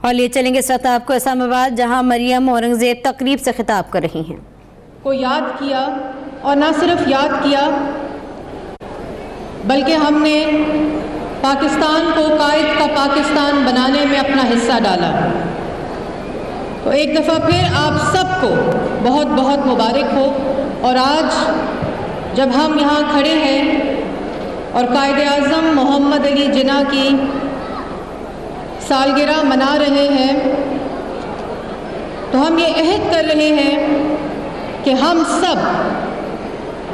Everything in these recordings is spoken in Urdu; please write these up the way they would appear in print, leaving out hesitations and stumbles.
اور لے چلیں گے اس وقت آپ کو اسلام آباد، جہاں مریم اورنگزیب تقریب سے خطاب کر رہی ہیں۔ کو یاد کیا، اور نہ صرف یاد کیا بلکہ ہم نے پاکستان کو قائد کا پاکستان بنانے میں اپنا حصہ ڈالا۔ تو ایک دفعہ پھر آپ سب کو بہت بہت مبارک ہو۔ اور آج جب ہم یہاں کھڑے ہیں اور قائد اعظم محمد علی جناح کی سالگرہ منا رہے ہیں، تو ہم یہ عہد کر رہے ہیں کہ ہم سب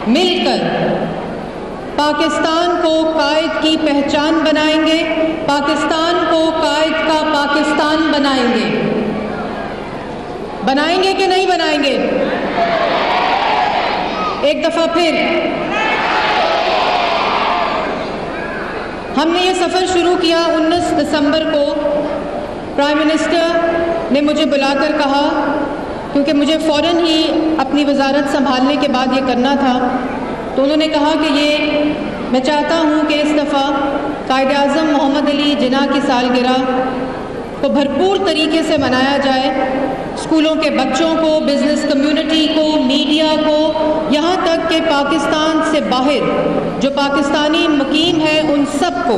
مل کر پاکستان کو قائد کی پہچان بنائیں گے، پاکستان کو قائد کا پاکستان بنائیں گے۔ بنائیں گے کہ نہیں بنائیں گے؟ ایک دفعہ پھر ہم نے یہ سفر شروع کیا 19 دسمبر کو۔ پرائم منسٹر نے مجھے بلا کر کہا، کیونکہ مجھے فوراً ہی اپنی وزارت سنبھالنے کے بعد یہ کرنا تھا، تو انہوں نے کہا کہ یہ میں چاہتا ہوں کہ اس دفعہ قائد اعظم محمد علی جناح کی سالگرہ کو بھرپور طریقے سے منایا جائے۔ اسکولوں کے بچوں کو، بزنس کمیونٹی کو، میڈیا کو، یہاں تک کہ پاکستان سے باہر جو پاکستانی مقیم ہے ان سب کو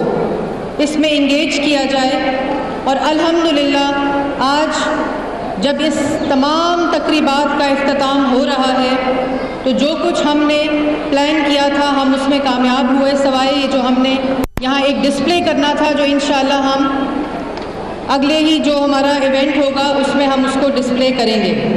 اس میں انگیج کیا جائے۔ اور الحمدللہ آج جب اس تمام تقریبات کا اختتام ہو رہا ہے تو جو کچھ ہم نے پلان کیا تھا ہم اس میں کامیاب ہوئے، سوائے یہ جو ہم نے یہاں ایک ڈسپلے کرنا تھا جو انشاءاللہ ہم اگلے ہی جو ہمارا ایونٹ ہوگا اس میں ہم اس کو ڈسپلے کریں گے۔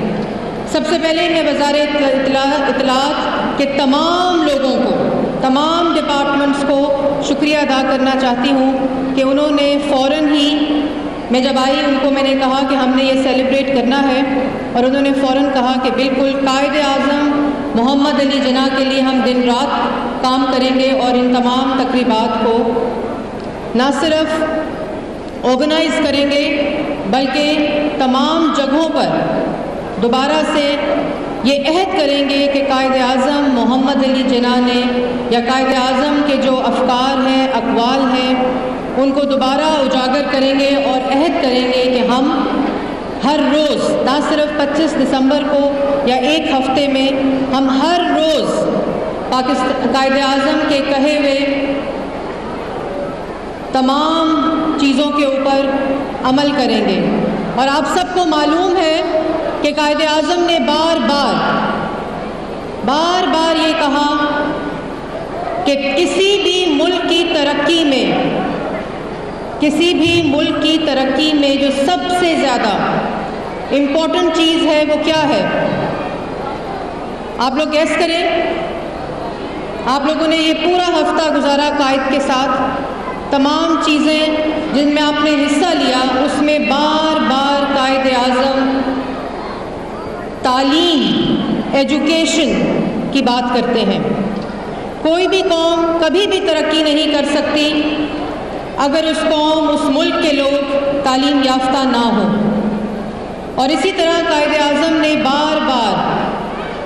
سب سے پہلے میں وزارت اطلاعات کے تمام لوگوں کو، تمام ڈپارٹمنٹس کو شکریہ ادا کرنا چاہتی ہوں کہ انہوں نے فوراً ہی، میں جب آئی ان کو میں نے کہا کہ ہم نے یہ سیلیبریٹ کرنا ہے، اور انہوں نے فوراً کہا کہ بالکل قائد اعظم محمد علی جناح کے لیے ہم دن رات کام کریں گے، اور ان تمام تقریبات کو نہ صرف آرگنائز کریں گے بلکہ تمام جگہوں پر دوبارہ سے یہ عہد کریں گے کہ قائد اعظم محمد علی جناح نے، یا قائد اعظم کے جو افکار ہیں، اقوال ہیں، ان کو دوبارہ اجاگر کریں گے اور عہد کریں گے کہ ہم ہر روز، نہ صرف 25 دسمبر کو یا ایک ہفتے میں، ہم ہر روز قائد اعظم کے کہے ہوئے تمام چیزوں کے اوپر عمل کریں گے۔ اور آپ سب کو معلوم ہے کہ قائد اعظم نے بار بار یہ کہا کہ کسی بھی ملک کی ترقی میں جو سب سے زیادہ امپورٹنٹ چیز ہے وہ کیا ہے؟ آپ لوگ گیس کریں۔ آپ لوگوں نے یہ پورا ہفتہ گزارا قائد کے ساتھ، تمام چیزیں جن میں آپ نے حصہ لیا اس میں بار بار قائد اعظم تعلیم، ایجوکیشن کی بات کرتے ہیں۔ کوئی بھی قوم کبھی بھی ترقی نہیں کر سکتی اگر اس قوم، اس ملک کے لوگ تعلیم یافتہ نہ ہوں۔ اور اسی طرح قائد اعظم نے بار بار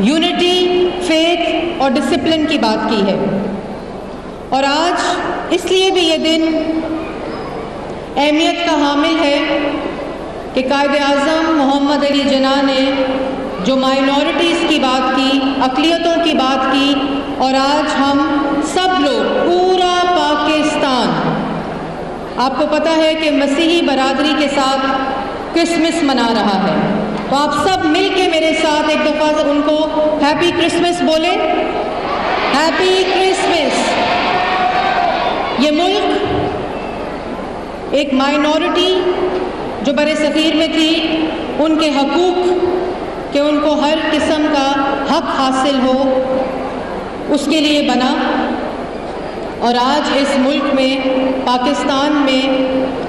یونٹی، فیتھ اور ڈسپلن کی بات کی ہے۔ اور آج اس لیے بھی یہ دن اہمیت کا حامل ہے کہ قائد اعظم محمد علی جناح نے جو مائنورٹیز کی بات کی، اقلیتوں کی بات کی، اور آج ہم سب لوگ، پورا پاکستان، آپ کو پتہ ہے کہ مسیحی برادری کے ساتھ کرسمس منا رہا ہے، تو آپ سب مل کے میرے ساتھ ایک دفعہ ان کو ہیپی کرسمس بولیں۔ Happy Christmas. یہ ملک ایک مائنورٹی جو برِ صغیر میں تھی، ان کے حقوق، کہ ان کو ہر قسم کا حق حاصل ہو، اس کے لیے بنا۔ اور آج اس ملک میں، پاکستان میں،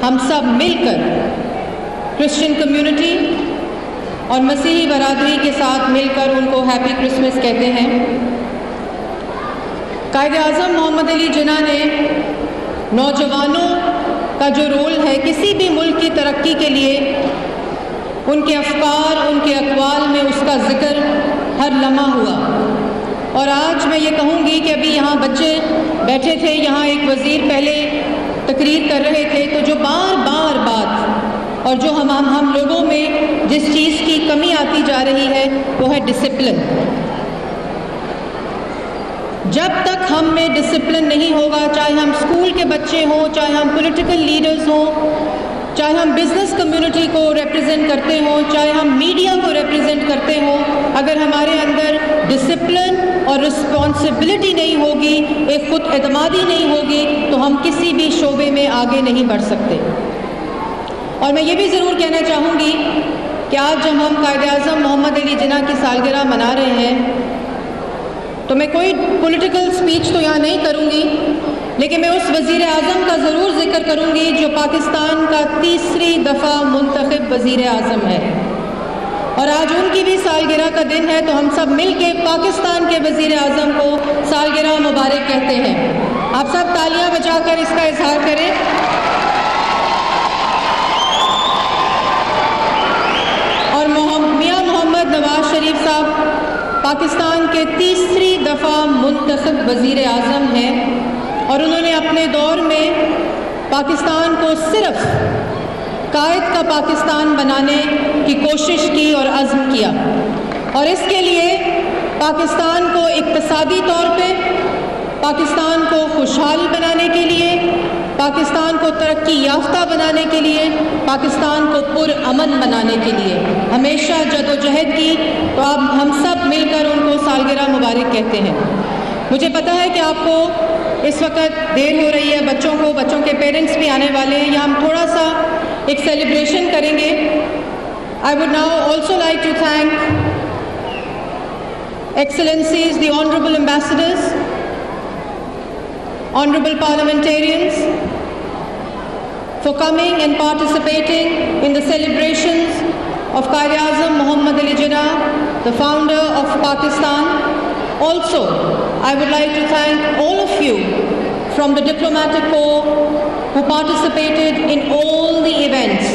ہم سب مل کر کرسچن کمیونٹی اور مسیحی برادری کے ساتھ مل کر ان کو ہیپی کرسمس کہتے ہیں۔ قائد اعظم محمد علی جناح نے نوجوانوں کا جو رول ہے کسی بھی ملک کی ترقی کے لیے، ان کے افکار، ان کے اقوال میں اس کا ذکر ہر لمحہ ہوا۔ اور آج میں یہ کہوں گی کہ ابھی یہاں بچے بیٹھے تھے، یہاں ایک وزیر پہلے تقریر کر رہے تھے، تو جو بار بار بات اور جو ہم لوگوں میں جس چیز کی کمی آتی جا رہی ہے وہ ہے ڈسپلن. جب تک ہم میں ڈسپلن نہیں ہوگا، چاہے ہم اسکول کے بچے ہوں، چاہے ہم پولیٹیکل لیڈرز ہوں، چاہے ہم بزنس کمیونٹی کو ریپرزینٹ کرتے ہوں، چاہے ہم میڈیا کو ریپرزینٹ کرتے ہوں، اگر ہمارے اندر ڈسپلن اور رسپانسبلٹی نہیں ہوگی، ایک خود اعتمادی نہیں ہوگی، تو ہم کسی بھی شعبے میں آگے نہیں بڑھ سکتے. اور میں یہ بھی ضرور کہنا چاہوں گی کہ آج جب ہم قائد اعظم محمد علی جناح کی سالگرہ منا رہے ہیں تو میں کوئی پولیٹیکل سپیچ تو یہاں نہیں کروں گی، لیکن میں اس وزیر اعظم کا ضرور ذکر کروں گی جو پاکستان کا تیسری دفعہ منتخب وزیر اعظم ہے. اور آج ان کی بھی سالگرہ کا دن ہے، تو ہم سب مل کے پاکستان کے وزیر اعظم کو سالگرہ مبارک کہتے ہیں. آپ سب تالیاں بجا کر اس کا اظہار کریں. اور میاں محمد نواز شریف صاحب پاکستان کے تیسری دفعہ منتخب وزیر اعظم ہیں، اور انہوں نے اپنے دور میں پاکستان کو صرف قائد کا پاکستان بنانے کی کوشش کی اور عزم کیا، اور اس کے لیے پاکستان کو اقتصادی طور پہ، پاکستان کو خوشحال بنانے کے لیے، پاکستان کو ترقی یافتہ بنانے کے لیے، پاکستان کو پرامن بنانے کے لیے ہمیشہ جدوجہد کی. تو اب ہم سب مل کر ان کو سالگرہ مبارک کہتے ہیں. مجھے پتہ ہے کہ آپ کو اس وقت دیر ہو رہی ہے، بچوں کے پیرنٹس بھی آنے والے ہیں، یہاں ہم تھوڑا سا ایک سیلیبریشن کریں گے. I would now also like to thank Excellencies, the Honorable Ambassadors, Honorable Parliamentarians, for coming and participating in the celebrations of Qaid Azam Muhammad Ali Jinnah, the founder of Pakistan. Also, I would like to thank all of you from the diplomatic corps who participated in all the events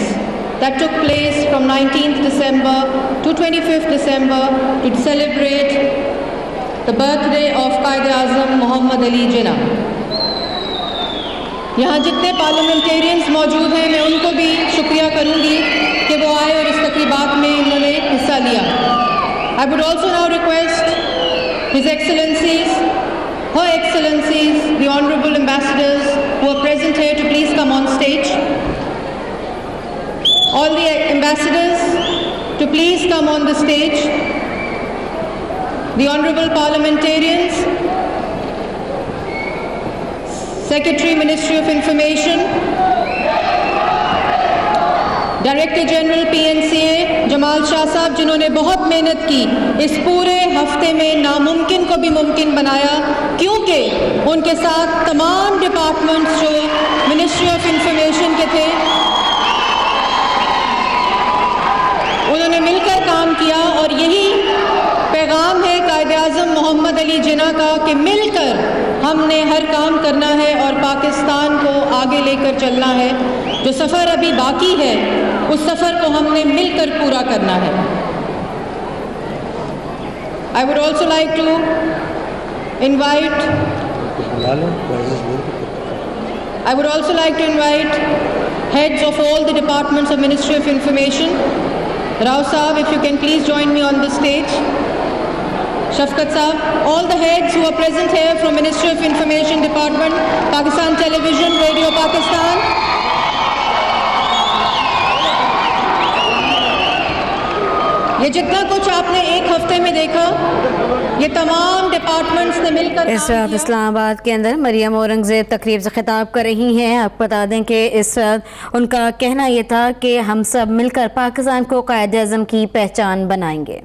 that took place from 19th December to 25th December to celebrate the birthday of Qaid Azam Muhammad Ali Jinnah. یہاں جتنے پارلیمنٹیرینز موجود ہیں میں ان کو بھی شکریہ کروں گی کہ وہ آئے اور اس تقریبات میں انہوں نے حصہ لیا. I would also now request His Excellencies, Her Excellencies, the Honorable Ambassadors who are present here to please come on stage. All the ambassadors to please come on the stage. The Honorable Parliamentarians, Secretary, Ministry of Information, director general PNCA جمال شاہ صاحب جنہوں نے بہت محنت کی اس پورے ہفتے میں ناممکن کو بھی ممکن بنایا، کیونکہ ان کے ساتھ تمام ڈپارٹمنٹس جو منسٹری آف انفارمیشن کے تھے انہوں نے مل کر کام کیا. اور یہی پیغام ہے قائد اعظم محمد علی جناح کا کہ مل کر ہم نے ہر کام کرنا ہے اور پاکستان کو آگے لے کر چلنا ہے. جو سفر ابھی باقی ہے اس سفر کو ہم نے مل کر پورا کرنا ہے. I would also like to invite heads of all the departments of Ministry of Information. Rao Saab, if you can please join me on the stage. Shafqat Saab, all the heads who are present here from Ministry of Information Department, Pakistan Television, Radio Pakistan. یہ جتنا کچھ آپ نے ایک ہفتے میں دیکھا یہ تمام ڈپارٹمنٹس نے مل کر اس وقت اسلام آباد کے اندر مریم اورنگزیب تقریب سے خطاب کر رہی ہیں. آپ بتا دیں کہ اس وقت ان کا کہنا یہ تھا کہ ہم سب مل کر پاکستان کو قائد اعظم کی پہچان بنائیں گے.